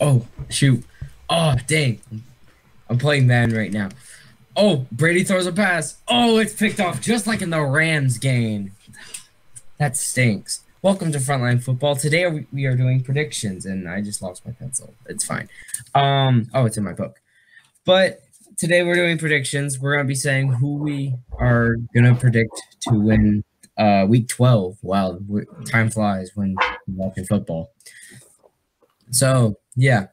Oh, shoot. Oh, dang. I'm playing Madden right now. Oh, Brady throws a pass. Oh, it's picked off just like in the Rams game. That stinks. Welcome to Frontline Football. Today we are doing predictions, and I just lost my pencil. It's fine. Oh, it's in my book. But today we're doing predictions. We're gonna be saying who we are gonna predict to win week 12. Wow, time flies when you're watching football. So yeah.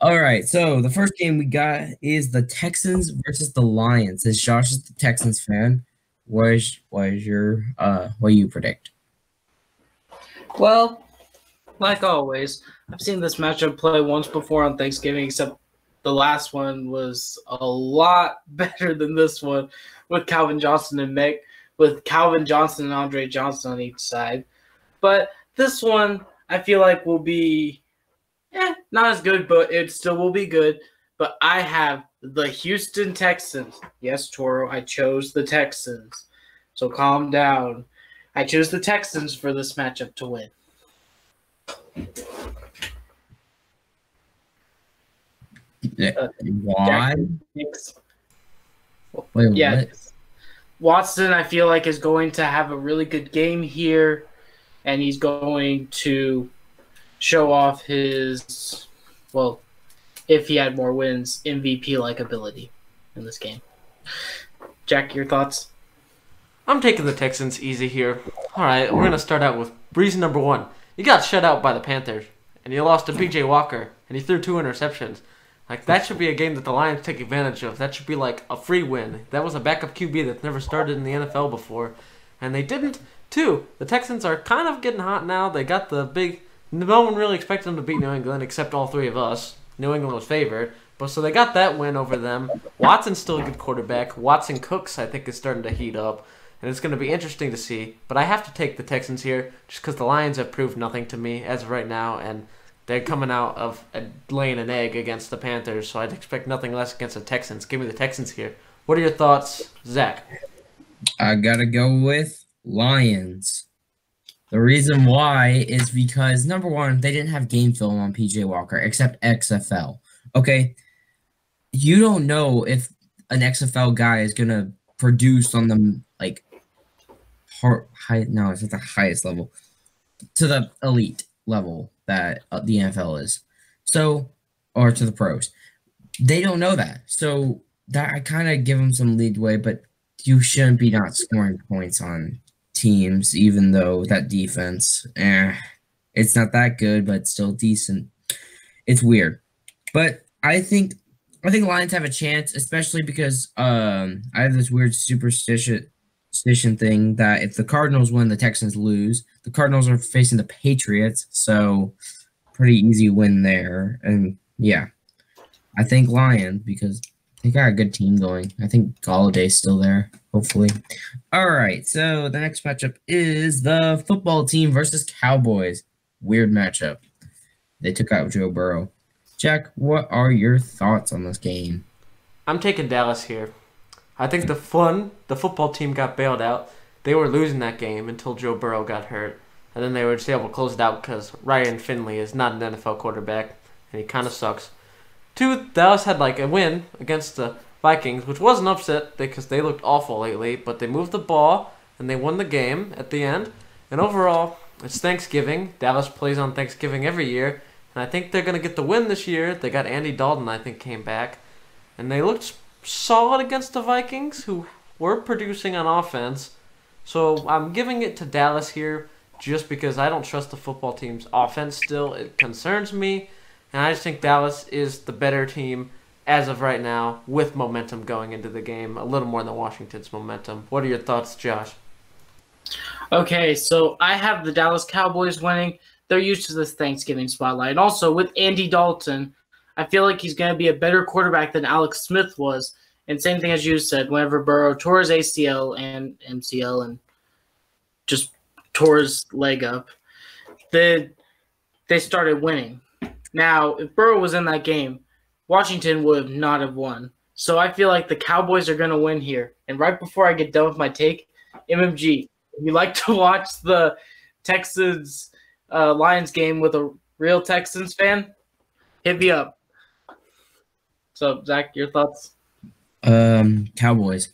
All right. So the first game we got is the Texans versus the Lions. Since Josh is the Texans fan, what is your what do you predict? Well, like always, I've seen this matchup play once before on Thanksgiving, except the last one was a lot better than this one with Calvin Johnson and Mick, with Calvin Johnson and Andre Johnson on each side. But this one, I feel like will be not as good, but it still will be good. But I have the Houston Texans. Yes, Toro, I chose the Texans. So calm down. I chose the Texans for this matchup to win. Why? Wait, Yeah. what? Watson, I feel like, is going to have a really good game here, and he's going to show off his, well, if he had more wins, MVP-like ability in this game. Jack, your thoughts? I'm taking the Texans easy here. All right, we're going to start out with reason number one. You got shut out by the Panthers, and you lost to P.J. Walker, and he threw 2 interceptions. Like, that should be a game that the Lions take advantage of. That should be like a free win. That was a backup QB that's never started in the NFL before, and they didn't, too. The Texans are kind of getting hot now. They got the big... No one really expected them to beat New England except all 3 of us. New England was favored. But so they got that win over them. Watson's still a good quarterback. Watson Cooks, I think, is starting to heat up. And it's going to be interesting to see. But I have to take the Texans here just because the Lions have proved nothing to me as of right now. And they're coming out of laying an egg against the Panthers. So I'd expect nothing less against the Texans. Give me the Texans here. What are your thoughts, Zach? I gotta go with Lions. The reason why is because, number one, they didn't have game film on PJ Walker except XFL. Okay? You don't know if an XFL guy is going to produce on the, like, it's at the highest level, to the elite level that the NFL is. So, or to the pros. They don't know that. So, that I kind of give them some leadway, but you shouldn't be not scoring points on teams, even though that defense, it's not that good, but still decent. It's weird. But I think Lions have a chance, especially because I have this weird superstition thing that if the Cardinals win, the Texans lose. The Cardinals are facing the Patriots, so pretty easy win there. And yeah, I think Lions because they got a good team going. I think Galladay's still there, hopefully. All right, so the next matchup is the football team versus Cowboys. Weird matchup. They took out Joe Burrow. Jack, what are your thoughts on this game? I'm taking Dallas here. I think the football team got bailed out. They were losing that game until Joe Burrow got hurt. And then they were just able to close it out because Ryan Finley is not an NFL quarterback, and he kind of sucks. 2, Dallas had like a win against the Vikings, which was an upset because they looked awful lately, but they moved the ball and they won the game at the end. And overall, it's Thanksgiving. Dallas plays on Thanksgiving every year, and I think they're going to get the win this year. They got Andy Dalton, I think, came back, and they looked solid against the Vikings, who were producing on offense. So I'm giving it to Dallas here just because I don't trust the football team's offense still. It concerns me. And I just think Dallas is the better team as of right now with momentum going into the game, a little more than Washington's momentum. What are your thoughts, Josh? Okay, so I have the Dallas Cowboys winning. They're used to this Thanksgiving spotlight. And also, with Andy Dalton, I feel like he's going to be a better quarterback than Alex Smith was. And same thing as you said, whenever Burrow tore his ACL and MCL and just tore his leg up, they started winning. Now, if Burrow was in that game, Washington would not have won. So I feel like the Cowboys are going to win here. And right before I get done with my take, MMG, if you like to watch the Texans Lions game with a real Texans fan, Hit me up. So, Zach, your thoughts? Cowboys.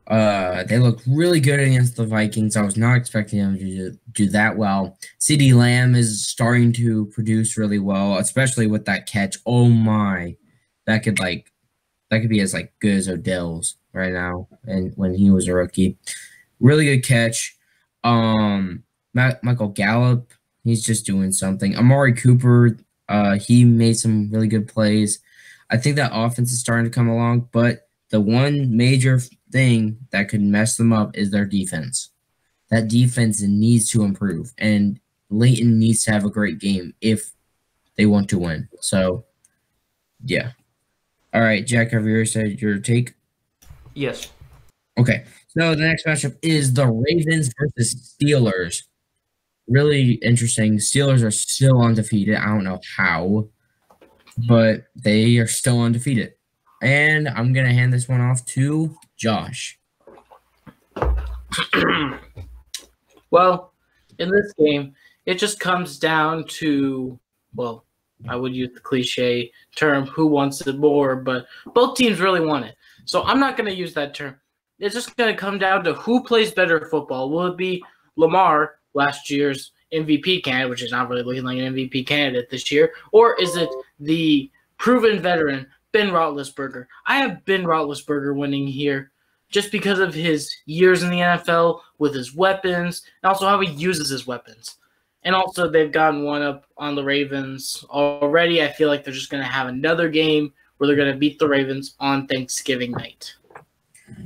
They look really good against the Vikings. I was not expecting them to do that well. CeeDee Lamb is starting to produce really well, especially with that catch. Oh my, that could be as good as Odell's right now, and when he was a rookie, really good catch. Michael Gallup, he's just doing something. Amari Cooper, he made some really good plays. I think that offense is starting to come along, but the one major thing that could mess them up is their defense. That defense needs to improve, and Leighton needs to have a great game if they want to win. So, yeah. All right, Jack, have you said your take? Yes. Okay, so the next matchup is the Ravens versus Steelers. Really interesting. Steelers are still undefeated. I don't know how, but they are still undefeated. And I'm going to hand this one off to Josh. Well, in this game, it just comes down to, well, I would use the cliche term, who wants it more, but both teams really want it. So I'm not going to use that term. It's just going to come down to who plays better football. Will it be Lamar, last year's MVP candidate, which is not really looking like an MVP candidate this year, or is it the proven veteran, Ben Roethlisberger? I have Ben Roethlisberger winning here just because of his years in the NFL with his weapons and also how he uses his weapons. And also they've gotten one up on the Ravens already. I feel like they're just going to have another game where they're going to beat the Ravens on Thanksgiving night.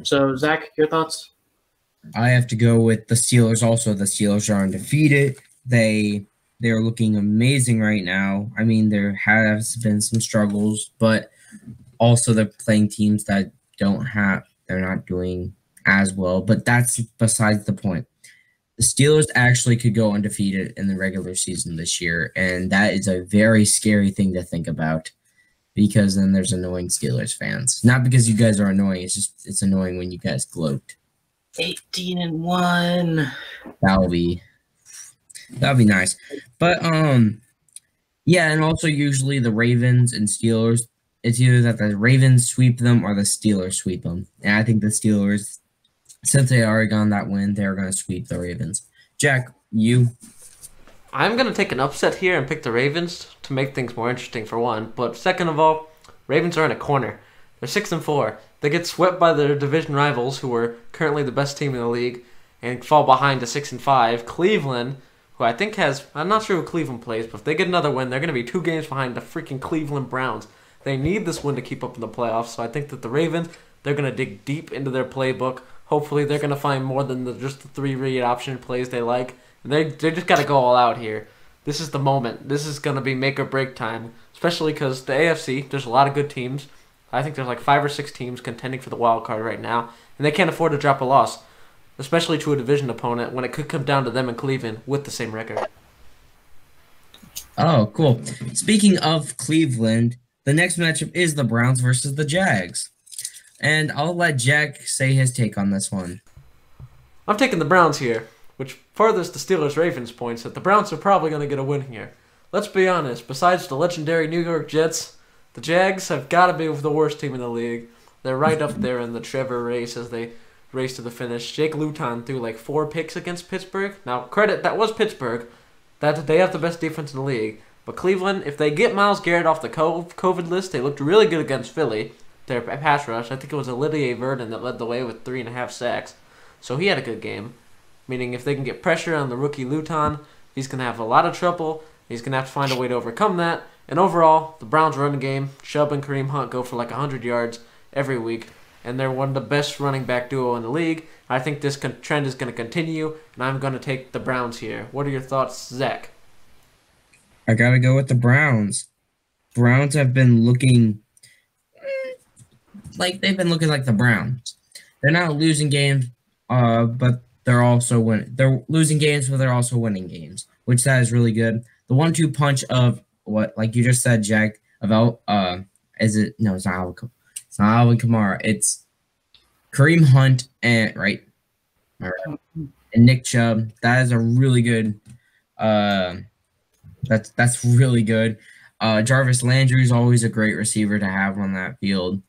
So, Zach, your thoughts? I have to go with the Steelers also. The Steelers are undefeated. They're looking amazing right now. I mean, there has been some struggles, but also they're playing teams that they're not doing as well. But that's besides the point. The Steelers actually could go undefeated in the regular season this year, and that is a very scary thing to think about because then there's annoying Steelers fans. Not because you guys are annoying, it's annoying when you guys gloat. 18-1. That'll be nice. But yeah, and also usually the Ravens and Steelers, it's either that the Ravens sweep them or the Steelers sweep them. And I think the Steelers, since they already got that win, they're going to sweep the Ravens. Jack, you? I'm going to take an upset here and pick the Ravens to make things more interesting for one. But second of all, Ravens are in a corner. They're 6-4. They get swept by their division rivals, who are currently the best team in the league, and fall behind to 6-5. Cleveland, who I think I'm not sure who Cleveland plays, but if they get another win, they're going to be 2 games behind the freaking Cleveland Browns. They need this win to keep up in the playoffs, so I think that the Ravens, they're going to dig deep into their playbook. Hopefully, they're going to find more than just the 3 read option plays they like. They just got to go all out here. This is the moment. This is going to be make or break time, especially because the AFC, there's a lot of good teams. I think there's like 5 or 6 teams contending for the wild card right now, and they can't afford to drop a loss, especially to a division opponent when it could come down to them and Cleveland with the same record. Oh, cool. Speaking of Cleveland, the next matchup is the Browns versus the Jags. And I'll let Jack say his take on this one. I'm taking the Browns here, which furthers the Steelers-Ravens points that the Browns are probably going to get a win here. Let's be honest, besides the legendary New York Jets, the Jags have got to be the worst team in the league. They're right up there in the Trevor race as they race to the finish. Jake Luton threw like 4 picks against Pittsburgh. Now, credit, that was Pittsburgh. They have the best defense in the league. But Cleveland, if they get Myles Garrett off the COVID list, they looked really good against Philly. Their pass rush, I think it was Olivier Verdon that led the way with 3.5 sacks. So he had a good game. Meaning if they can get pressure on the rookie Luton, he's going to have a lot of trouble. He's going to have to find a way to overcome that. And overall, the Browns running game, Chubb and Kareem Hunt go for like 100 yards every week. And they're one of the best running back duo in the league. I think this trend is going to continue, and I'm going to take the Browns here. What are your thoughts, Zach? I got to go with the Browns. Browns have been looking like the Browns. They're not losing games, but they're also winning. They're losing games, but they're also winning games, which that is really good. The 1-2 punch of what, like you just said, Jack, about is it? No, it's not Alvin. It's not Alvin Kamara. It's Kareem Hunt and right, and Nick Chubb. That is a really good. That's really good. Jarvis Landry is always a great receiver to have on that field.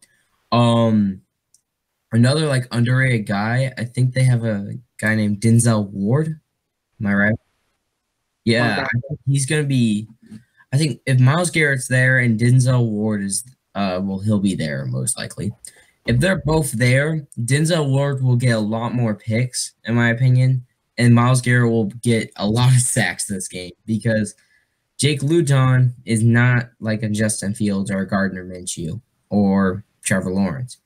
Another like underrated guy, I think they have a guy named Denzel Ward. Am I right? Yeah, I think he's gonna be. I think if Myles Garrett's there and Denzel Ward is, well, he'll be there most likely. If they're both there, Denzel Ward will get a lot more picks, in my opinion, and Myles Garrett will get a lot of sacks this game because Jake Luton is not like a Justin Fields or a Gardner Minshew or Trevor Lawrence.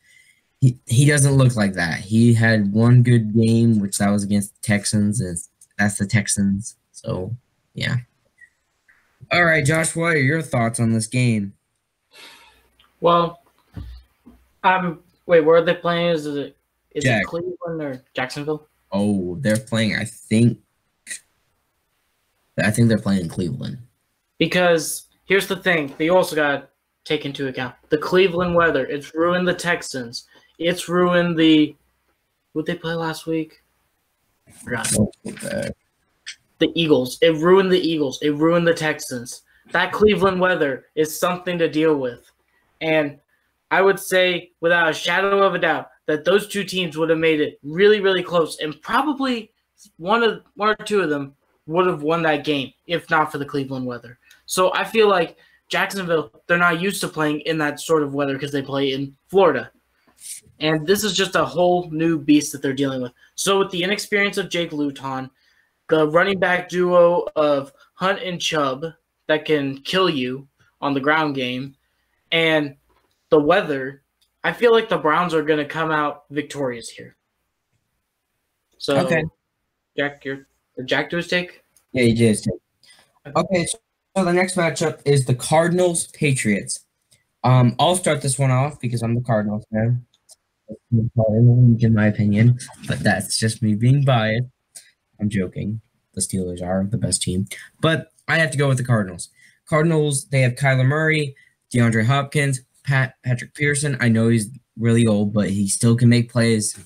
He doesn't look like that. He had one good game, which that was against the Texans, and that's the Texans. So, yeah. All right, Josh, what are your thoughts on this game? Well, wait, where are they playing? Is it Cleveland or Jacksonville? Oh, they're playing, I think they're playing Cleveland. Because here's the thing, they also got to take into account the Cleveland weather. It's ruined the Texans. It's ruined what they play last week? I forgot. The Eagles. It ruined the Eagles. It ruined the Texans. That Cleveland weather is something to deal with. And I would say, without a shadow of a doubt, that those two teams would have made it really, really close. And probably one or two of them would have won that game, if not for the Cleveland weather. So I feel like Jacksonville, they're not used to playing in that sort of weather because they play in Florida. And this is just a whole new beast that they're dealing with. So with the inexperience of Jake Luton, the running back duo of Hunt and Chubb that can kill you on the ground game, and the weather, I feel like the Browns are going to come out victorious here. So, okay. Jack, did Jack do his take? Yeah, he did his take. Okay, so the next matchup is the Cardinals-Patriots. I'll start this one off because I'm the Cardinals fan. In my opinion, but that's just me being biased. I'm joking. The Steelers are the best team, but I have to go with the Cardinals. Cardinals, they have Kyler Murray, DeAndre Hopkins, Patrick Pearson. I know he's really old, but he still can make plays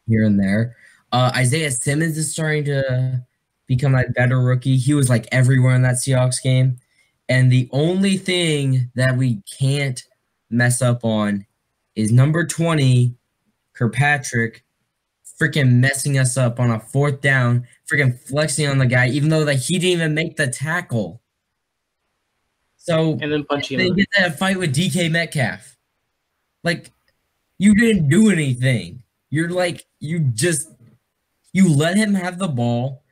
here and there. Isaiah Simmons is starting to become a better rookie. He was like everywhere in that Seahawks game. And the only thing that we can't mess up on is number 20, Kirkpatrick, freaking messing us up on a 4th down, freaking flexing on the guy, even though he didn't even make the tackle. So and then punching him. They get that fight with DK Metcalf. Like, you didn't do anything. You're like, you let him have the ball,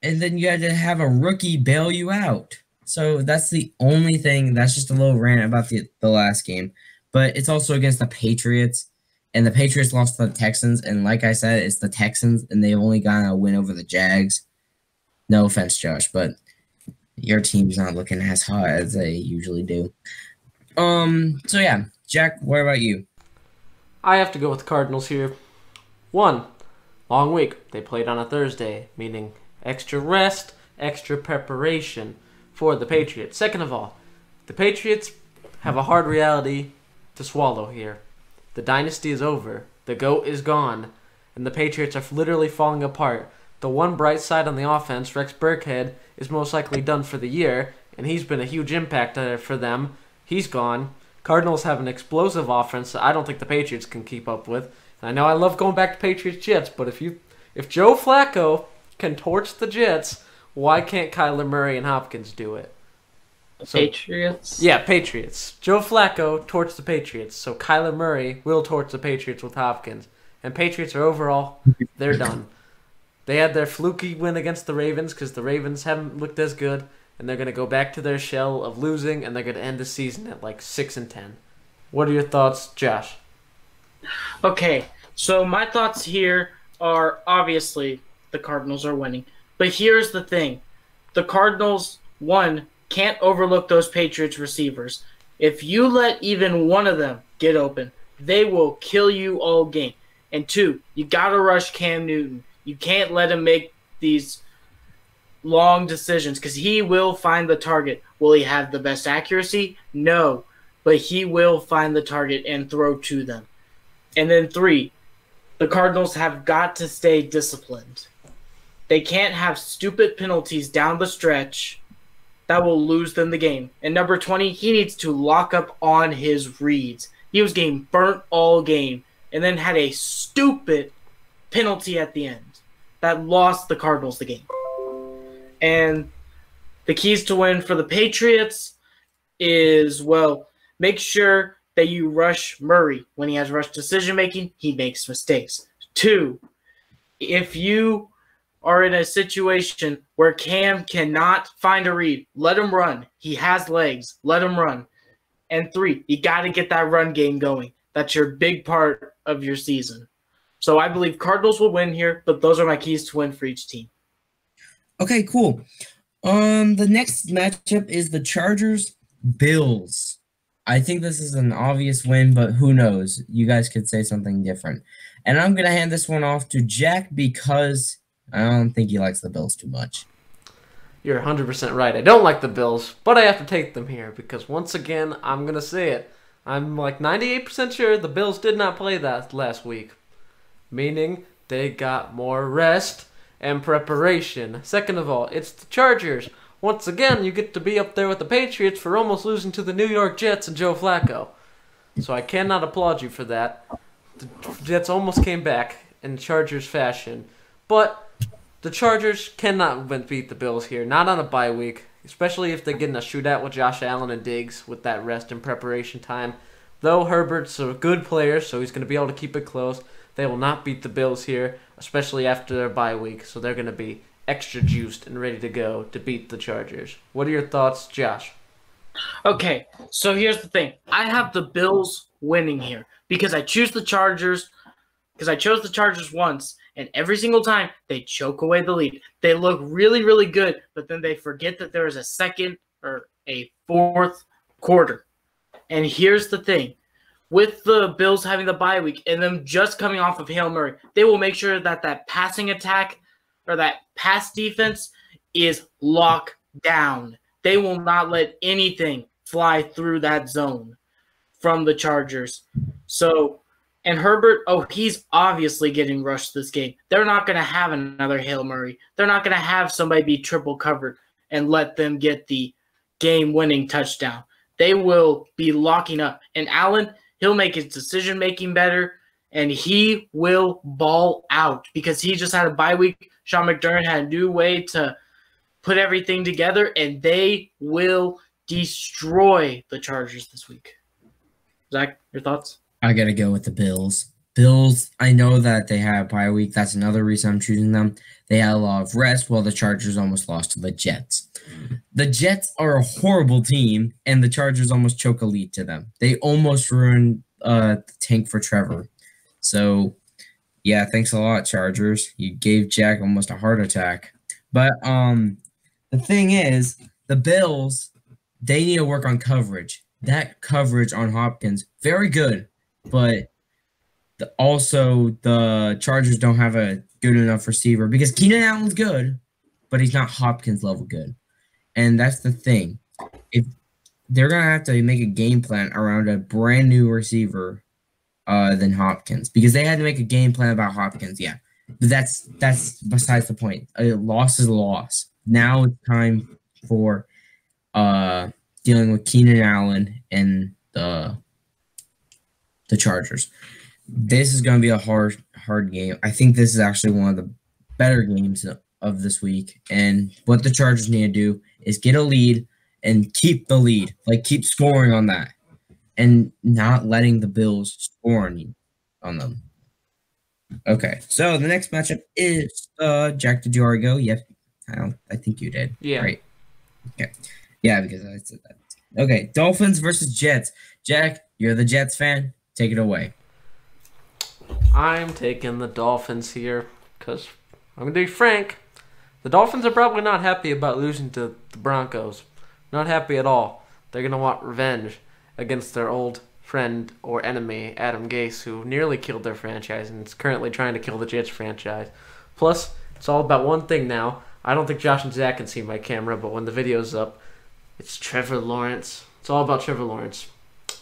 and then you had to have a rookie bail you out. So that's the only thing. That's just a little rant about the last game. But it's also against the Patriots, and the Patriots lost to the Texans. And like I said, it's the Texans, and they only got a win over the Jags. No offense, Josh, but your team's not looking as hot as they usually do. So yeah, Jack, what about you? I have to go with the Cardinals here. 1, long week. They played on a Thursday, meaning extra rest, extra preparation for the Patriots. Second of all, the Patriots have a hard reality to swallow here. The dynasty is over. The GOAT is gone. And the Patriots are literally falling apart. The one bright side on the offense, Rex Burkhead, is most likely done for the year, and he's been a huge impact for them. He's gone. Cardinals have an explosive offense that I don't think the Patriots can keep up with. And I know I love going back to Patriots-Jets, but if Joe Flacco can torch the Jets, why can't Kyler Murray and Hopkins do it? Patriots? Yeah, Patriots. Joe Flacco torched the Patriots, so Kyler Murray will torch the Patriots with Hopkins. And Patriots are overall, they're done. They had their fluky win against the Ravens because the Ravens haven't looked as good, and they're going to go back to their shell of losing, and they're going to end the season at like 6-10. What are your thoughts, Josh? Okay, so my thoughts here are obviously the Cardinals are winning. But here's the thing. The Cardinals, one, can't overlook those Patriots receivers. If you let even one of them get open, they will kill you all game. And two, you got to rush Cam Newton. You can't let him make these long decisions because he will find the target. Will he have the best accuracy? No. But he will find the target and throw to them. And then three, the Cardinals have got to stay disciplined. They can't have stupid penalties down the stretch that will lose them the game. And number 20, he needs to lock up on his reads. He was getting burnt all game and then had a stupid penalty at the end that lost the Cardinals the game. And the keys to win for the Patriots is, well, make sure that you rush Murray. When he has rush decision-making, he makes mistakes. 2, if you are in a situation where Cam cannot find a read, let him run. He has legs. Let him run. And 3, you got to get that run game going. That's your big part of your season. So I believe Cardinals will win here, but those are my keys to win for each team. Okay, cool. The next matchup is the Chargers-Bills. I think this is an obvious win, but who knows? You guys could say something different. And I'm going to hand this one off to Jack because I don't think he likes the Bills too much. You're 100% right. I don't like the Bills, but I have to take them here because once again, I'm going to say it. I'm like 98% sure the Bills did not play that last week, meaning they got more rest and preparation. Second of all, it's the Chargers. Once again, you get to be up there with the Patriots for almost losing to the New York Jets and Joe Flacco. So I cannot applaud you for that. The Jets almost came back in Chargers fashion. But the Chargers cannot beat the Bills here, not on a bye week, especially if they get in a shootout with Josh Allen and Diggs with that rest and preparation time. Though Herbert's a good player, so he's going to be able to keep it close, they will not beat the Bills here, especially after their bye week, so they're going to be extra juiced and ready to go to beat the Chargers. What are your thoughts, Josh? Okay, so here's the thing. I have the Bills winning here because I chose the Chargers once, and every single time they choke away the lead. They look really, really good, but then they forget that there is a second or a fourth quarter. And here's the thing. With the Bills having the bye week and them just coming off of Hail Mary, they will make sure that that passing attack or that pass defense is locked down. They will not let anything fly through that zone from the Chargers. So, and Herbert, he's obviously getting rushed this game. They're not going to have another Hail Mary. They're not going to have somebody be triple covered and let them get the game-winning touchdown. They will be locking up. And Allen, he'll make his decision-making better, and he will ball out because he just had a bye week. Sean McDermott had a new way to put everything together, and they will destroy the Chargers this week. Zach, your thoughts? I got to go with the Bills. Bills, I know that they have a bye week. That's another reason I'm choosing them. They had a lot of rest while the Chargers almost lost to the Jets. The Jets are a horrible team, and the Chargers almost choke a lead to them. They almost ruined the tank for Trevor. So, yeah, thanks a lot, Chargers. You gave Jack almost a heart attack. But the thing is, the Bills, they need to work on coverage. That coverage on Hopkins, very good. But also the Chargers don't have a good enough receiver because Keenan Allen's good, but he's not Hopkins level good. And that's the thing. If they're going to have to make a game plan around a brand new receiver than Hopkins because they had to make a game plan about Hopkins. Yeah, but that's besides the point. A loss is a loss. Now it's time for dealing with Keenan Allen and the Chargers. This is going to be a hard game. I think this is actually one of the better games of this week. And what the Chargers need to do is get a lead and keep the lead. Like, keep scoring on that. And not letting the Bills score on them. Okay, so the next matchup is Jack, did you already go? Yes. I think you did. Yeah. Right. Okay. Yeah, because I said that. Okay, Dolphins versus Jets. Jack, you're the Jets fan. Take it away. I'm taking the Dolphins here because I'm going to be frank. The Dolphins are probably not happy about losing to the Broncos. Not happy at all. They're going to want revenge against their old friend or enemy, Adam Gase, who nearly killed their franchise and is currently trying to kill the Jets franchise. Plus, it's all about one thing now. I don't think Josh and Zach can see my camera, but when the video's up, it's Trevor Lawrence. It's all about Trevor Lawrence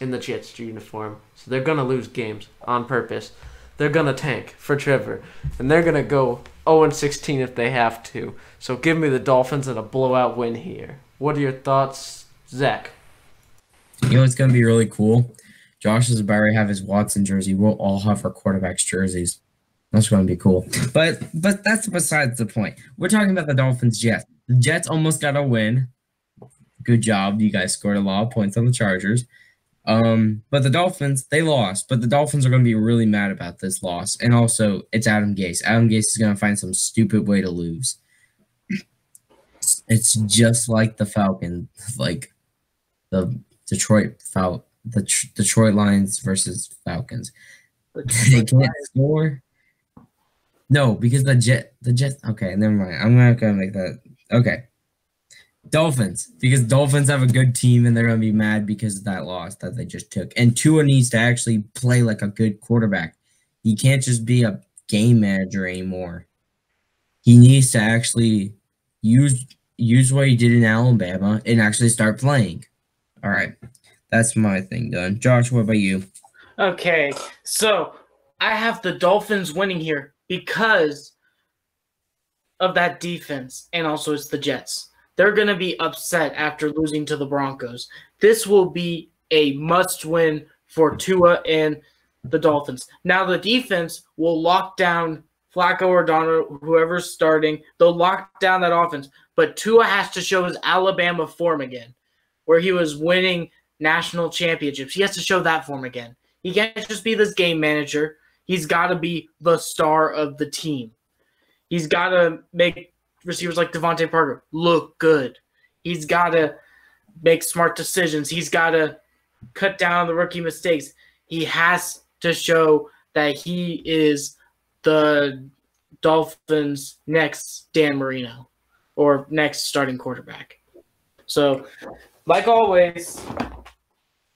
in the Jets uniform. So they're going to lose games on purpose. They're going to tank for Trevor. And they're going to go 0-16 if they have to. So give me the Dolphins and a blowout win here. What are your thoughts, Zach? You know what's going to be really cool? Josh is about to have his Watson jersey. We'll all have our quarterbacks jerseys. That's going to be cool. But that's besides the point. We're talking about the Dolphins Jets. The Jets almost got a win. Good job. You guys scored a lot of points on the Chargers. But the Dolphins, they lost. But the Dolphins are going to be really mad about this loss. And also, it's Adam Gase. Adam Gase is going to find some stupid way to lose. It's just like the Falcons, like the Detroit Lions versus Falcons. They can't score. No, because the Jets. Okay, never mind. I'm not gonna make that. Okay, Dolphins, because Dolphins have a good team and they're gonna be mad because of that loss that they just took. And Tua needs to actually play like a good quarterback. He can't just be a game manager anymore. He needs to actually use what he did in Alabama and actually start playing. All right, that's my thing done. Josh, what about you? Okay, so I have the Dolphins winning here because of that defense, and also it's the Jets. They're going to be upset after losing to the Broncos. This will be a must-win for Tua and the Dolphins. Now the defense will lock down Flacco or Donald, whoever's starting. They'll lock down that offense. But Tua has to show his Alabama form again, where he was winning national championships. He has to show that form again. He can't just be this game manager. He's got to be the star of the team. He's got to make receivers like Devontae Parker look good. He's got to make smart decisions. He's got to cut down the rookie mistakes. He has to show that he is the Dolphins' next Dan Marino or next starting quarterback. So, like always,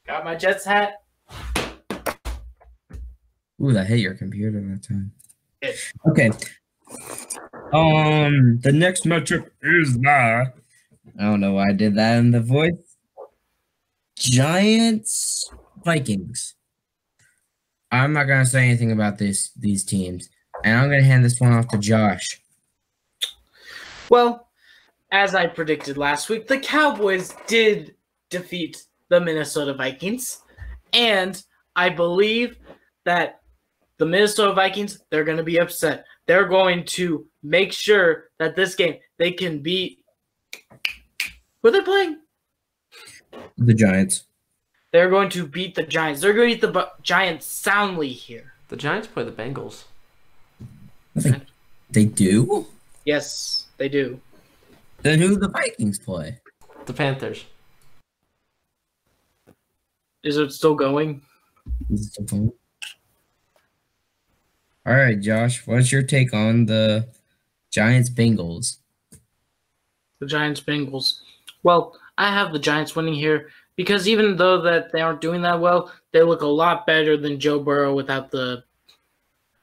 got my Jets hat. Ooh, that hit your computer that time. Okay. The next matchup is I don't know why I did that in the voice. Giants, Vikings. I'm not gonna say anything about these teams, and I'm gonna hand this one off to Josh. Well, as I predicted last week, the Cowboys did defeat the Minnesota Vikings, and I believe that the Minnesota Vikings, they're going to be upset. They're going to make sure that this game they can beat. Who are they playing? The Giants. They're going to beat the Giants. They're going to beat the Giants soundly here. The Giants play the Bengals. They do? Yes, they do. Then who do the Vikings play? The Panthers. Is it still going? Is it still going? All right, Josh, what's your take on the Giants-Bengals? The Giants-Bengals. Well, I have the Giants winning here because even though that they aren't doing that well, they look a lot better than Joe Burrow with the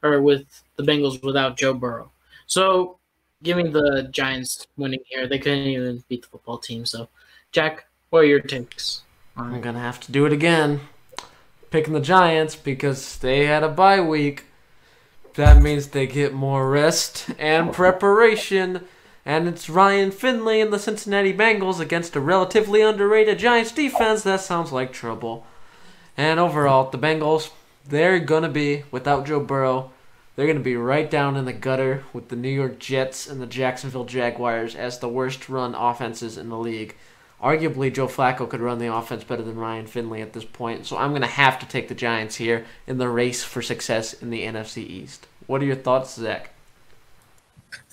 Bengals without Joe Burrow. So, give me the Giants winning here. They couldn't even beat the football team. So, Jack, what are your takes? I'm going to have to do it again. Picking the Giants because they had a bye week. That means they get more rest and preparation. And it's Ryan Finley and the Cincinnati Bengals against a relatively underrated Giants defense. That sounds like trouble. And overall, the Bengals, they're going to be, without Joe Burrow, they're going to be right down in the gutter with the New York Jets and the Jacksonville Jaguars as the worst run offenses in the league. Arguably, Joe Flacco could run the offense better than Ryan Finley at this point. So I'm going to have to take the Giants here in the race for success in the NFC East. What are your thoughts, Zach?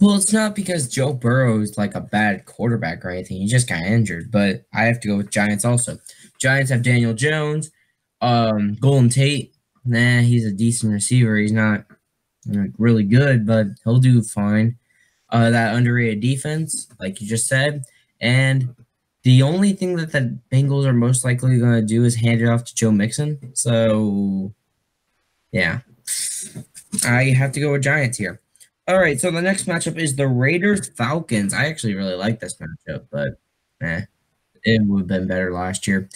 Well, it's not because Joe Burrow is like a bad quarterback or anything. He just got injured. But I have to go with Giants also. Giants have Daniel Jones. Golden Tate. Nah, he's a decent receiver. He's not really good, but he'll do fine. That underrated defense, like you just said. And the only thing that the Bengals are most likely going to do is hand it off to Joe Mixon. So, yeah. I have to go with Giants here. All right, so the next matchup is the Raiders-Falcons. I actually really like this matchup, but it would have been better last year.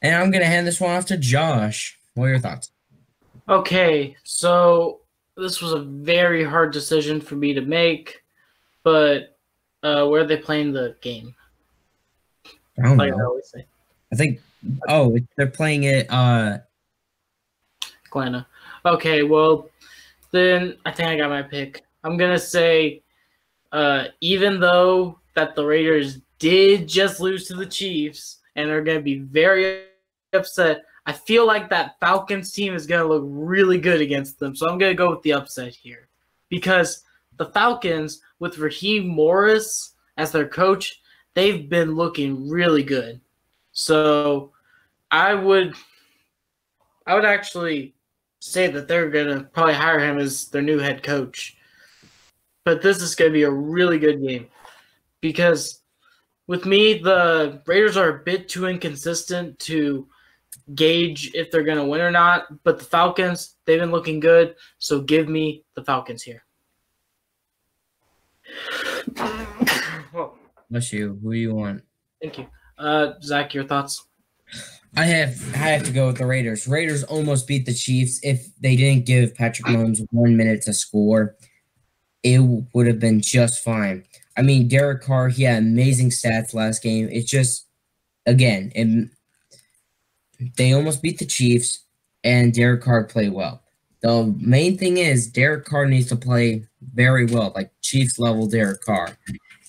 And I'm going to hand this one off to Josh. What are your thoughts? Okay, so this was a very hard decision for me to make, but where are they playing the game? I don't like I know. always say. I think. Oh, they're playing it. Atlanta. Okay, well, then I think I got my pick. I'm going to say, even though that the Raiders did just lose to the Chiefs and are going to be very upset, I feel like that Falcons team is going to look really good against them. So I'm going to go with the upset here. Because the Falcons, with Raheem Morris as their coach, they've been looking really good. So I would actually say that they're going to probably hire him as their new head coach. But this is going to be a really good game because with me, the Raiders are a bit too inconsistent to gauge if they're going to win or not. But the Falcons, they've been looking good. So give me the Falcons here. Bless you. Who do you want? Thank you. Zach, your thoughts? I have to go with the Raiders. Raiders almost beat the Chiefs. If they didn't give Patrick Mahomes 1 minute to score, it would have been just fine. I mean, Derek Carr, he had amazing stats last game. It's just, again, they almost beat the Chiefs, and Derek Carr played well. The main thing is Derek Carr needs to play very well, like Chiefs level Derek Carr.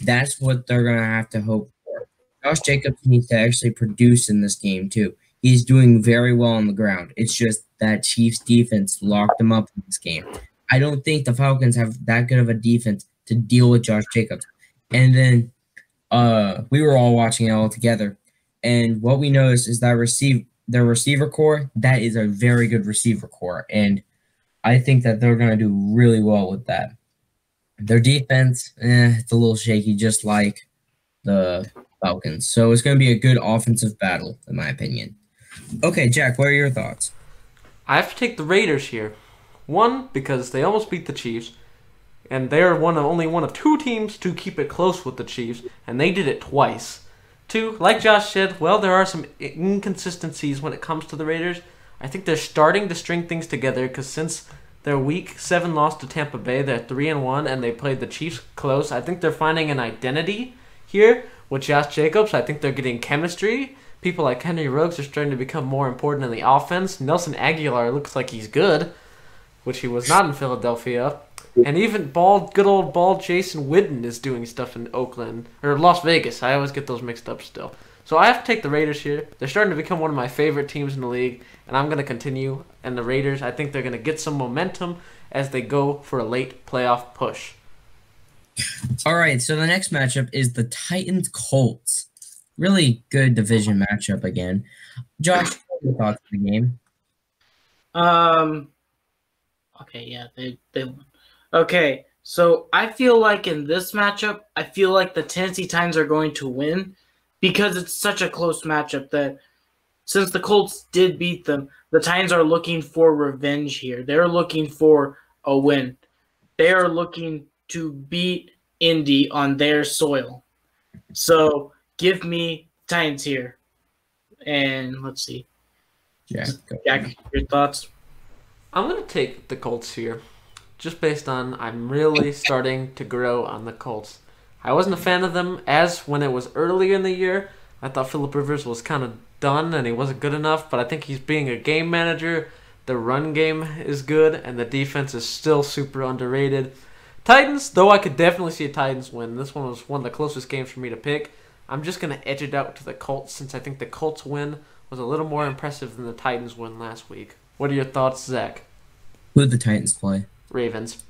That's what they're going to have to hope for. Josh Jacobs needs to actually produce in this game, too. He's doing very well on the ground. It's just that Chiefs defense locked him up in this game. I don't think the Falcons have that good of a defense to deal with Josh Jacobs. And then we were all watching it all together. And what we noticed is that their receiver core, that is a very good receiver core. And I think that they're going to do really well with that. Their defense, it's a little shaky, just like the Falcons. So it's going to be a good offensive battle, in my opinion. Okay, Jack, what are your thoughts? I have to take the Raiders here. One, because they almost beat the Chiefs, and they're only one of two teams to keep it close with the Chiefs, and they did it twice. Two, like Josh said, well, there are some inconsistencies when it comes to the Raiders. I think they're starting to string things together because since their Week 7 loss to Tampa Bay, they're 3-1, and they played the Chiefs close. I think they're finding an identity here with Josh Jacobs. I think they're getting chemistry. People like Henry Ruggs are starting to become more important in the offense. Nelson Aguilar looks like he's good, which he was not in Philadelphia. And even good old bald Jason Witten is doing stuff in Oakland, or Las Vegas. I always get those mixed up still. So I have to take the Raiders here. They're starting to become one of my favorite teams in the league, and I'm going to continue. And the Raiders, I think they're going to get some momentum as they go for a late playoff push. All right, so the next matchup is the Titans-Colts. Really good division matchup again. Josh, what are your thoughts on the game? Okay, yeah, they won. Okay, so I feel like in this matchup, I feel like the Tennessee Titans are going to win because it's such a close matchup that since the Colts did beat them, the Titans are looking for revenge here. They're looking for a win. They are looking to beat Indy on their soil. So give me Titans here. And let's see. Jack, your thoughts? I'm going to take the Colts here, just based on I'm really starting to grow on the Colts. I wasn't a fan of them as when it was earlier in the year. I thought Phillip Rivers was kind of done and he wasn't good enough, but I think he's being a game manager. The run game is good, and the defense is still super underrated. Titans, though I could definitely see a Titans win. This one was one of the closest games for me to pick. I'm just going to edge it out to the Colts since I think the Colts win was a little more impressive than the Titans win last week. What are your thoughts, Zach? Who did the Titans play? Ravens.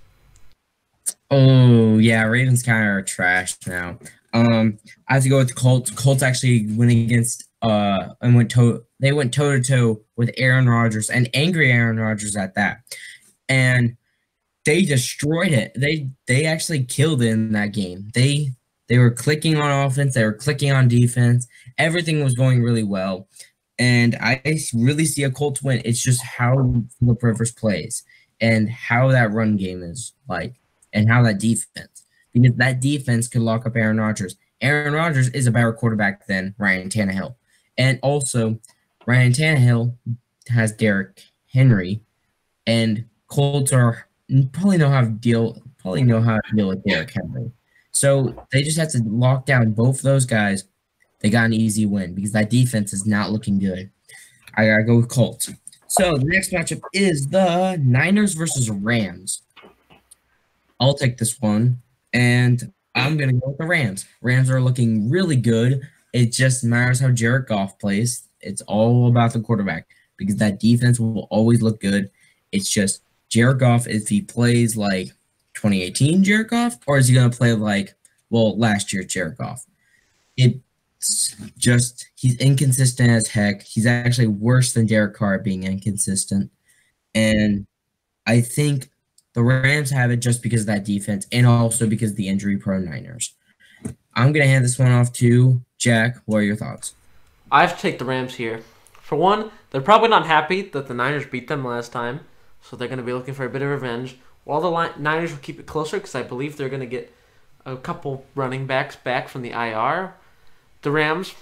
Oh, yeah, Ravens kind of are trash now. I have to go with the Colts. Colts actually went against and went toe to toe with Aaron Rodgers, and angry Aaron Rodgers at that. And they destroyed it. They actually killed it in that game. They were clicking on offense, they were clicking on defense. Everything was going really well. And I really see a Colts win. It's just how Phillip Rivers plays and how that run game is like, and how that defense. Because that defense could lock up Aaron Rodgers. Aaron Rodgers is a better quarterback than Ryan Tannehill. And also, Ryan Tannehill has Derrick Henry, and Colts probably know how to deal with Derrick Henry. So they just have to lock down both those guys They got an easy win because that defense is not looking good. I gotta go with Colts. So the next matchup is the Niners versus Rams. I'll take this one, and I'm gonna go with the Rams. Rams are looking really good. It just matters how Jared Goff plays. It's all about the quarterback because that defense will always look good. It's just Jared Goff, if he plays like 2018 Jared Goff, or is he gonna play like last year Jared Goff? It's just he's inconsistent as heck. He's actually worse than Derek Carr being inconsistent, and I think the Rams have it just because of that defense and also because of the injury-prone Niners. I'm going to hand this one off to Jack. What are your thoughts? I have to take the Rams here. For one, they're probably not happy that the Niners beat them last time, so they're going to be looking for a bit of revenge. While the Niners will keep it closer because I believe they're going to get a couple running backs back from the IR. The Rams,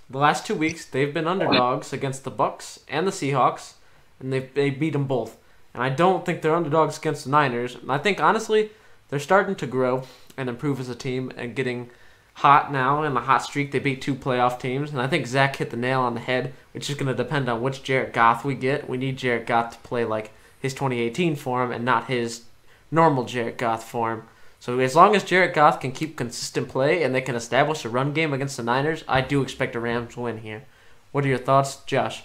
the last 2 weeks, they've been underdogs against the Bucs and the Seahawks, and they beat them both. And I don't think they're underdogs against the Niners. And I think, honestly, they're starting to grow and improve as a team and getting hot now in the hot streak. They beat 2 playoff teams. And I think Zach hit the nail on the head, which is going to depend on which Jared Goff we get. We need Jared Goff to play like his 2018 form and not his normal Jared Goff form. So as long as Jared Goff can keep consistent play and they can establish a run game against the Niners, I do expect a Rams win here. What are your thoughts, Josh?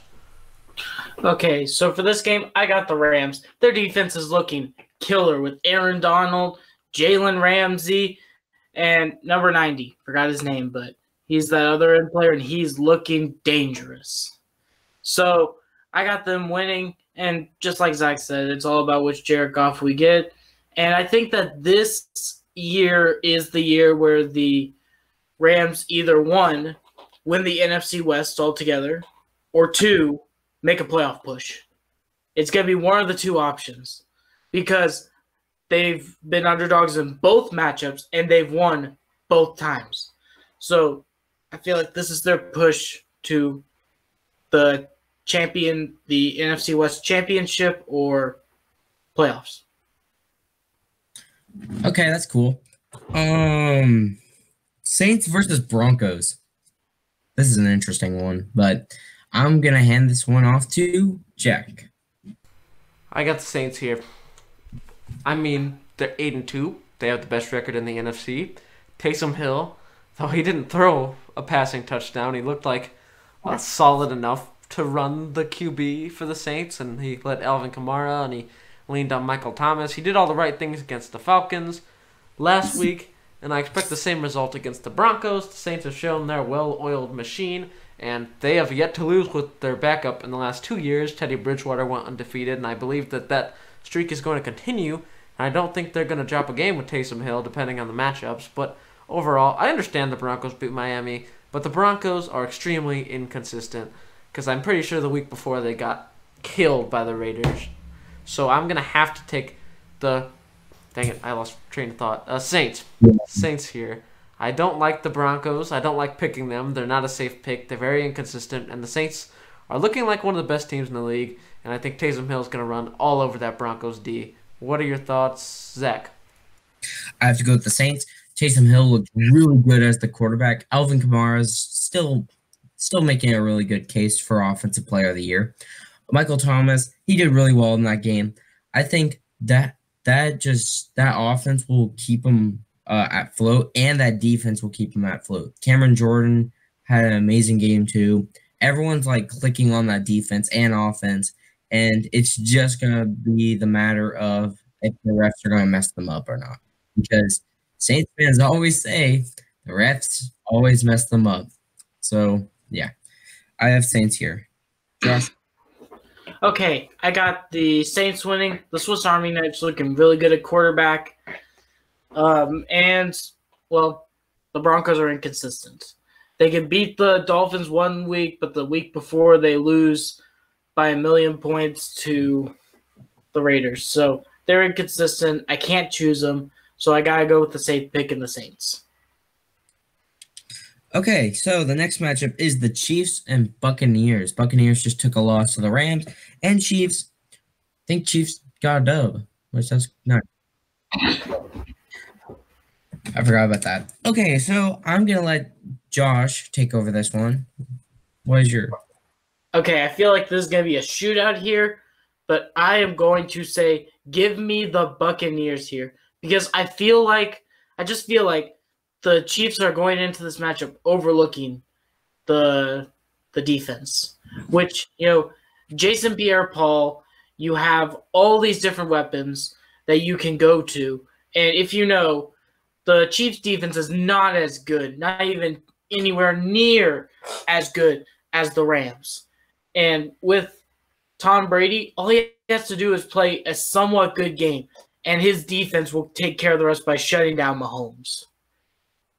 Okay, so for this game, I got the Rams. Their defense is looking killer with Aaron Donald, Jalen Ramsey, and number 90. Forgot his name, but he's that other end player, and he's looking dangerous. So I got them winning, and just like Zach said, it's all about which Jared Goff we get. And I think that this year is the year where the Rams either, 1, win the NFC West altogether, or 2, make a playoff push. It's going to be one of the 2 options because they've been underdogs in both matchups and they've won both times. So I feel like this is their push to the NFC West championship or playoffs. Okay, that's cool. Saints versus Broncos. This is an interesting one, but I'm going to hand this one off to Jack. I got the Saints here. I mean, they're 8-2. They have the best record in the NFC. Taysom Hill, though he didn't throw a passing touchdown, he looked like solid enough to run the QB for the Saints, and he let Alvin Kamara, and he leaned on Michael Thomas. He did all the right things against the Falcons last week, and I expect the same result against the Broncos. The Saints have shown they're a well-oiled machine, and they have yet to lose with their backup in the last 2 years. Teddy Bridgewater went undefeated, and I believe that streak is going to continue. And I don't think they're going to drop a game with Taysom Hill, depending on the matchups. But overall, I understand the Broncos beat Miami, but the Broncos are extremely inconsistent because I'm pretty sure the week before they got killed by the Raiders. So I'm going to have to take the – dang it, I lost train of thought. Saints. Saints here. I don't like the Broncos. I don't like picking them. They're not a safe pick. They're very inconsistent. And the Saints are looking like one of the best teams in the league. And I think Taysom Hill is going to run all over that Broncos D. What are your thoughts, Zach? I have to go with the Saints. Taysom Hill looked really good as the quarterback. Alvin Kamara is still making a really good case for Offensive Player of the Year. Michael Thomas, he did really well in that game. I think that offense will keep him at float, and that defense will keep him at float. Cameron Jordan had an amazing game too. Everyone's like clicking on that defense and offense, and it's just gonna be the matter of if the refs are gonna mess them up or not. Because Saints fans always say the refs always mess them up. So yeah, I have Saints here. Josh. Okay, I got the Saints winning. The Swiss Army Knights looking really good at quarterback. And, well, the Broncos are inconsistent. They can beat the Dolphins 1 week, but the week before they lose by 1 million points to the Raiders. So they're inconsistent. I can't choose them, so I got to go with the safe pick in the Saints. Okay, so the next matchup is the Chiefs and Buccaneers. Buccaneers just took a loss to the Rams, and Chiefs, I think Chiefs got a dub, which that's not. I forgot about that. Okay, so I'm going to let Josh take over this one. What is your? Okay, I feel like this is going to be a shootout here, but I am going to say give me the Buccaneers here because I just feel like the Chiefs are going into this matchup overlooking the defense, which, Jason Pierre-Paul, you have all these different weapons that you can go to, and if the Chiefs defense is not as good, not even anywhere near as good as the Rams. And with Tom Brady, all he has to do is play a somewhat good game, and his defense will take care of the rest by shutting down Mahomes.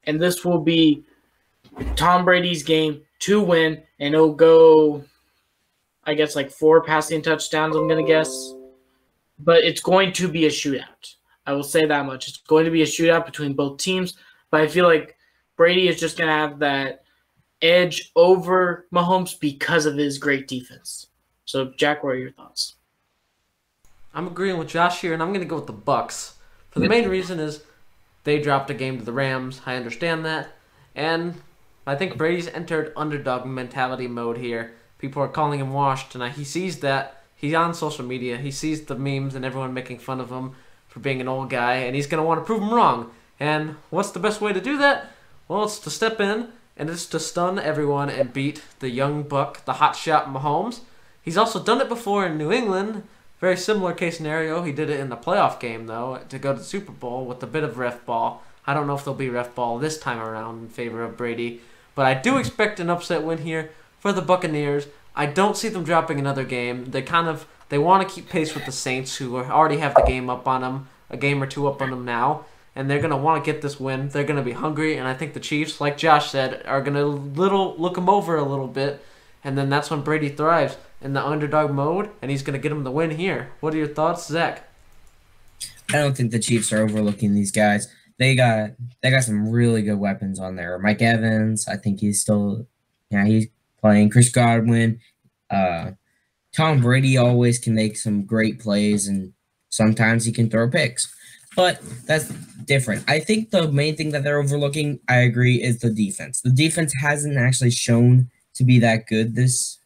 And this will be Tom Brady's game to win, and it'll go, I guess, like 4 passing touchdowns, I'm going to guess. But it's going to be a shootout. I will say that much. It's going to be a shootout between both teams, but I feel like Brady is just going to have that edge over Mahomes because of his great defense. So, Jack, what are your thoughts? I'm agreeing with Josh here, and I'm going to go with the Bucks. For the main reason is they dropped a game to the Rams. I understand that. And I think Brady's entered underdog mentality mode here. People are calling him washed, and he sees that. He's on social media. He sees the memes and everyone making fun of him for being an old guy, and he's going to want to prove him wrong. And what's the best way to do that? Well, it's to step in, and it's to stun everyone and beat the young buck, the hotshot Mahomes. He's also done it before in New England. Very similar case scenario. He did it in the playoff game, though, to go to the Super Bowl with a bit of ref ball. I don't know if there'll be ref ball this time around in favor of Brady, but I do expect an upset win here for the Buccaneers. I don't see them dropping another game. They want to keep pace with the Saints, who already have the game up on them, a game or two up on them now, and they're going to want to get this win. They're going to be hungry, and I think the Chiefs, like Josh said, are going to look them over a little bit, and then that's when Brady thrives in the underdog mode, and he's going to get him the win here. What are your thoughts, Zach? I don't think the Chiefs are overlooking these guys. They got some really good weapons on there. Mike Evans, I think he's playing. Chris Godwin, Tom Brady always can make some great plays, and sometimes he can throw picks. But that's different. I think the main thing that they're overlooking, I agree, is the defense. The defense hasn't actually shown to be that good these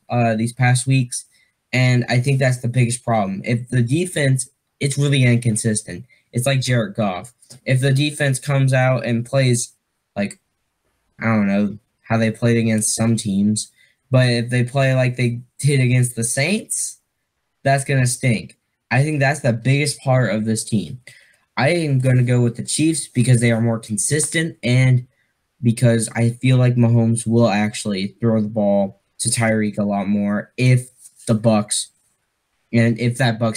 past weeks, and I think that's the biggest problem. If the defense, it's really inconsistent. It's like Jared Goff. If the defense comes out and plays like, I don't know how they played against some teams, but if they play like they did against the Saints, that's going to stink. I think that's the biggest part of this team. I am going to go with the Chiefs because they are more consistent and because I feel like Mahomes will actually throw the ball to Tyreek a lot more if that Bucs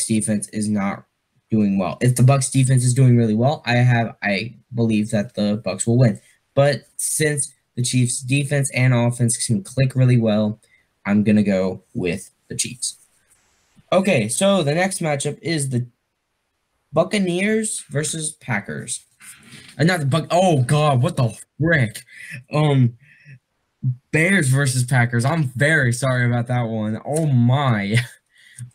defense is not doing well. If the Bucs defense is doing really well, I believe that the Bucs will win. But since the Chiefs defense and offense can click really well, I'm going to go with the Chiefs. Okay, so the next matchup is the Buccaneers versus Packers. Not the Buck. Oh God, what the frick? Bears versus Packers. I'm very sorry about that one. Oh my.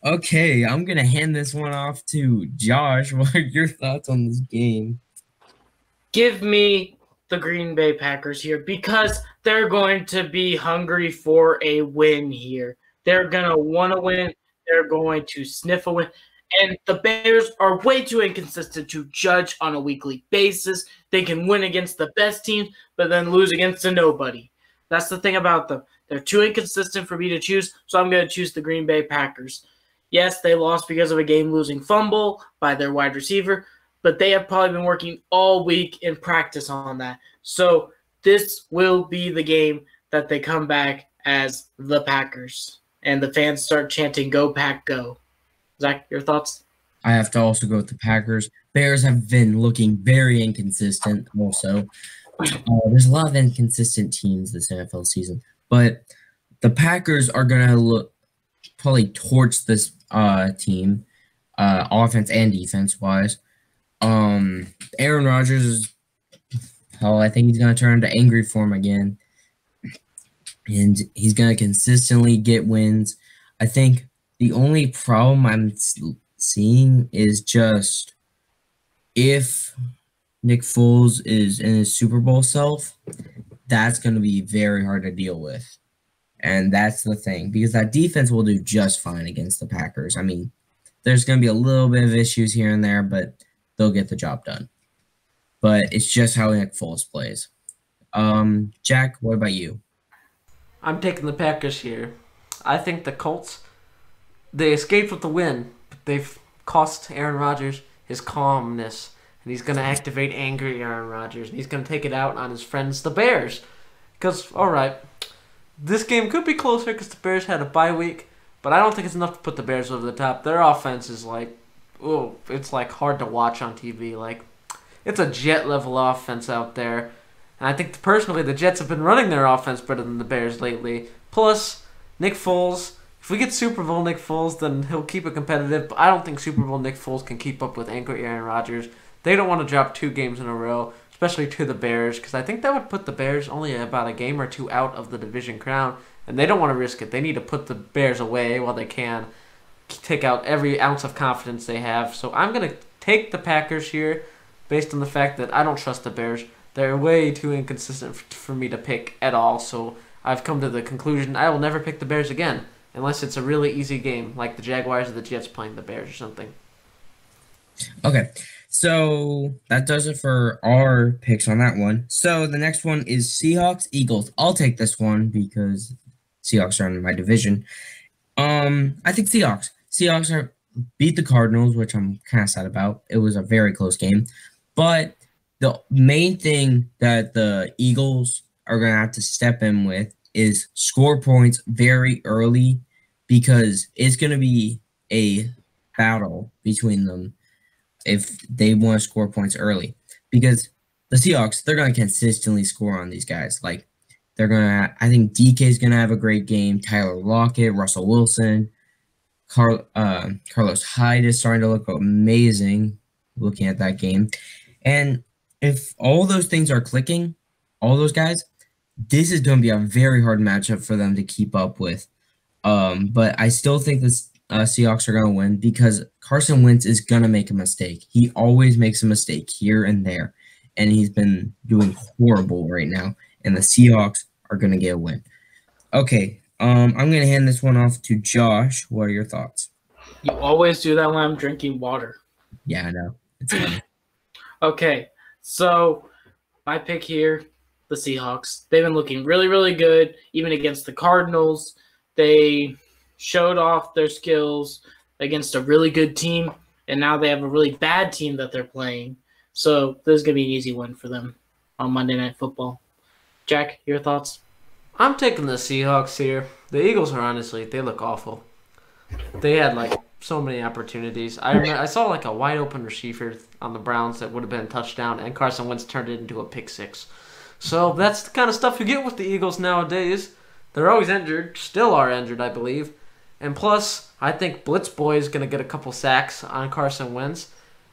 Okay, I'm gonna hand this one off to Josh. What are your thoughts on this game? Give me the Green Bay Packers here because they're going to be hungry for a win here. They're gonna want to win. They're going to sniff a win. And the Bears are way too inconsistent to judge on a weekly basis. They can win against the best teams, but then lose against a nobody. That's the thing about them. They're too inconsistent for me to choose, so I'm going to choose the Green Bay Packers. Yes, they lost because of a game-losing fumble by their wide receiver, but they have probably been working all week in practice on that. So this will be the game that they come back as the Packers, and the fans start chanting, "Go Pack, go." Zach, your thoughts? I have to also go with the Packers. Bears have been looking very inconsistent also. There's a lot of inconsistent teams this NFL season. But the Packers are going to probably torch this team, offense and defense-wise. Aaron Rodgers is, I think he's going to turn into angry form again. And he's going to consistently get wins. I think the only problem I'm seeing is just if Nick Foles is in his Super Bowl self, that's going to be very hard to deal with. And that's the thing, because that defense will do just fine against the Packers. I mean, there's going to be a little bit of issues here and there, but they'll get the job done. But it's just how Nick Foles plays. Jack, what about you? I'm taking the Packers here. I think the Colts, they escaped with the win, but they've cost Aaron Rodgers his calmness. And he's going to activate angry Aaron Rodgers. And he's going to take it out on his friends, the Bears. Because, all right, this game could be closer because the Bears had a bye week. But I don't think it's enough to put the Bears over the top. Their offense is like, oh, it's like hard to watch on TV. Like, it's a Jet-level offense out there. And I think personally the Jets have been running their offense better than the Bears lately. Plus, Nick Foles. If we get Super Bowl Nick Foles, then he'll keep it competitive. But I don't think Super Bowl Nick Foles can keep up with angry Aaron Rodgers. They don't want to drop 2 games in a row, especially to the Bears, because I think that would put the Bears only about a game or 2 out of the division crown, and they don't want to risk it. They need to put the Bears away while they can, take out every ounce of confidence they have. So I'm going to take the Packers here based on the fact that I don't trust the Bears. They're way too inconsistent for me to pick at all, so I've come to the conclusion I will never pick the Bears again, unless it's a really easy game, like the Jaguars or the Jets playing the Bears or something. Okay. So that does it for our picks on that one. So the next one is Seahawks, Eagles. I'll take this one because Seahawks are in my division. I think Seahawks. Seahawks beat the Cardinals, which I'm kind of sad about. It was a very close game. But the main thing that the Eagles are going to have to step in with is score points very early, because it's going to be a battle between them if they want to score points early, because the Seahawks, they're going to consistently score on these guys. Like, I think DK is going to have a great game. Tyler Lockett, Russell Wilson, Carlos Hyde is starting to look amazing looking at that game. And if all those things are clicking, all those guys, this is going to be a very hard matchup for them to keep up with. But I still think this Seahawks are going to win, because Carson Wentz is going to make a mistake. He always makes a mistake here and there, and he's been doing horrible right now, and the Seahawks are going to get a win. Okay, I'm going to hand this one off to Josh. What are your thoughts? You always do that when I'm drinking water. Yeah, I know. It's funny. Okay, so my pick here, the Seahawks. They've been looking really, really good, even against the Cardinals. They showed off their skills against a really good team, and now they have a really bad team that they're playing. So this is going to be an easy win for them on Monday Night Football. Jack, your thoughts? I'm taking the Seahawks here. The Eagles are honestly, they look awful. They had like so many opportunities. I saw like a wide open receiver on the Browns that would have been a touchdown, and Carson Wentz turned it into a pick six. So that's the kind of stuff you get with the Eagles nowadays. They're always injured, still are injured, I believe. And plus, I think Blitz Boy is going to get a couple sacks on Carson Wentz.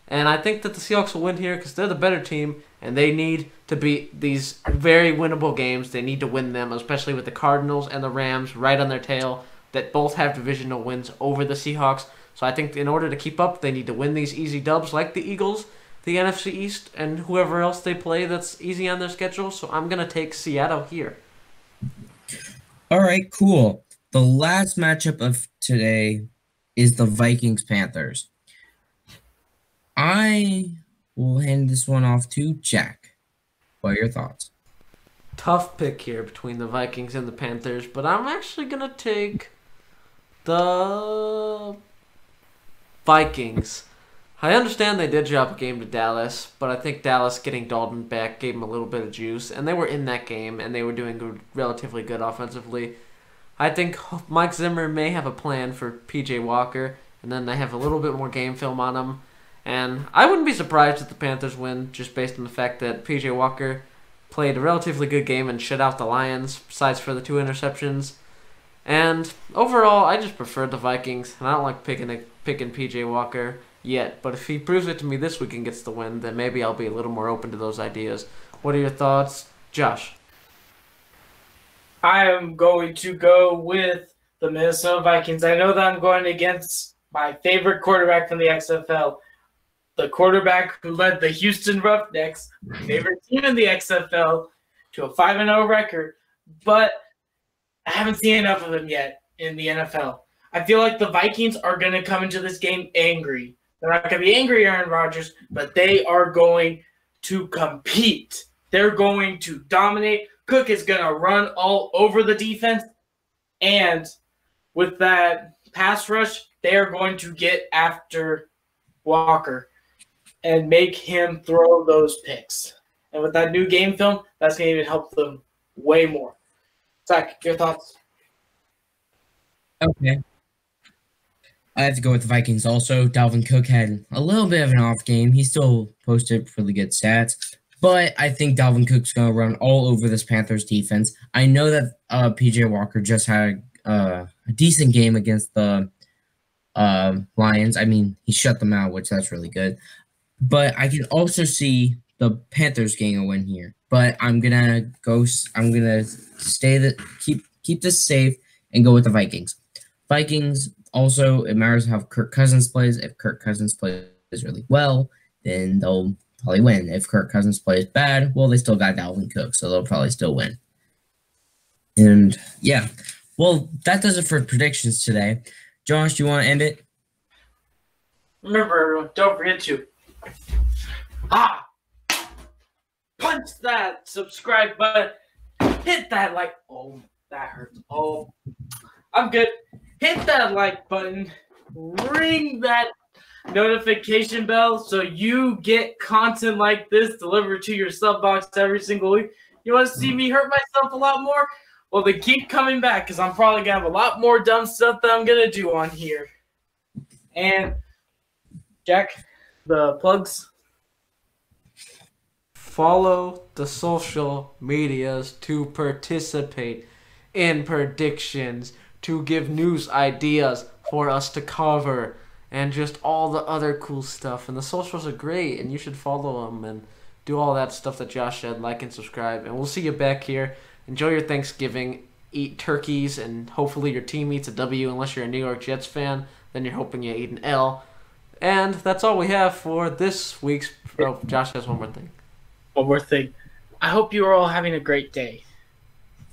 And I think that the Seahawks will win here because they're the better team, and they need to beat these very winnable games. They need to win them, especially with the Cardinals and the Rams right on their tail that both have divisional wins over the Seahawks. So I think in order to keep up, they need to win these easy dubs like the Eagles, the NFC East, and whoever else they play that's easy on their schedule. So I'm going to take Seattle here. All right, cool. The last matchup of today is the Vikings-Panthers. I will hand this one off to Jack. What are your thoughts? Tough pick here between the Vikings and the Panthers, but I'm actually going to take the Vikings. I understand they did drop a game to Dallas, but I think Dallas getting Dalton back gave them a little bit of juice, and they were in that game, and they were doing relatively good offensively. I think Mike Zimmer may have a plan for P.J. Walker, and then they have a little bit more game film on him. And I wouldn't be surprised if the Panthers win, just based on the fact that P.J. Walker played a relatively good game and shut out the Lions, besides for the 2 interceptions. And overall, I just prefer the Vikings, and I don't like picking P.J. Walker yet. But if he proves it to me this week and gets the win, then maybe I'll be a little more open to those ideas. What are your thoughts, Josh? I am going to go with the Minnesota Vikings. I know that I'm going against my favorite quarterback from the XFL, the quarterback who led the Houston Roughnecks, my favorite team in the XFL, to a 5-0 record, but I haven't seen enough of him yet in the NFL. I feel like the Vikings are going to come into this game angry. They're not going to be angry, Aaron Rodgers, but they are going to compete. They're going to dominate. Cook is going to run all over the defense, and with that pass rush, they are going to get after Walker and make him throw those picks. And with that new game film, that's going to even help them way more. Zach, your thoughts? Okay. I have to go with the Vikings also. Dalvin Cook had a little bit of an off game. He still posted really good stats. But I think Dalvin Cook's going to run all over this Panthers defense. I know that P.J. Walker just had a decent game against the Lions. I mean, he shut them out, which that's really good. But I can also see the Panthers getting a win here. But I'm gonna keep this safe and go with the Vikings. Vikings also, it matters how Kirk Cousins plays. If Kirk Cousins plays really well, then they'll probably win. If Kirk Cousins plays bad, well, they still got Dalvin Cook, so they'll probably still win. And yeah, well, that does it for predictions today. Josh, do you want to end it? Remember, everyone, don't forget to punch that subscribe button. Hit that like. Oh, that hurts. Oh, I'm good. Hit that like button. Ring that notification bell so you get content like this delivered to your sub box every single week. You want to see me hurt myself a lot more? Well, then keep coming back because I'm probably going to have a lot more dumb stuff that I'm going to do on here. And, Jack, the plugs? Follow the social medias to participate in predictions, to give news ideas for us to cover, and just all the other cool stuff. And the socials are great, and you should follow them and do all that stuff that Josh said, like and subscribe. And we'll see you back here. Enjoy your Thanksgiving. Eat turkeys, and hopefully your team eats a W unless you're a New York Jets fan. Then you're hoping you eat an L. And that's all we have for this week's... Oh, Josh has one more thing. One more thing. I hope you are all having a great day.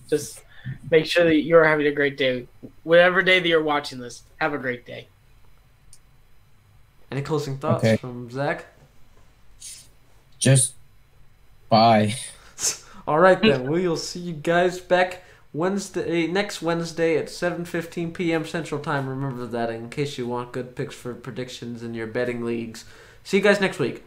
Just make sure that you're having a great day. Whatever day that you're watching this, have a great day. Any closing thoughts from Zach? Just bye. All right, then. We'll see you guys back next Wednesday at 7:15 p.m. Central Time. Remember that in case you want good picks for predictions in your betting leagues. See you guys next week.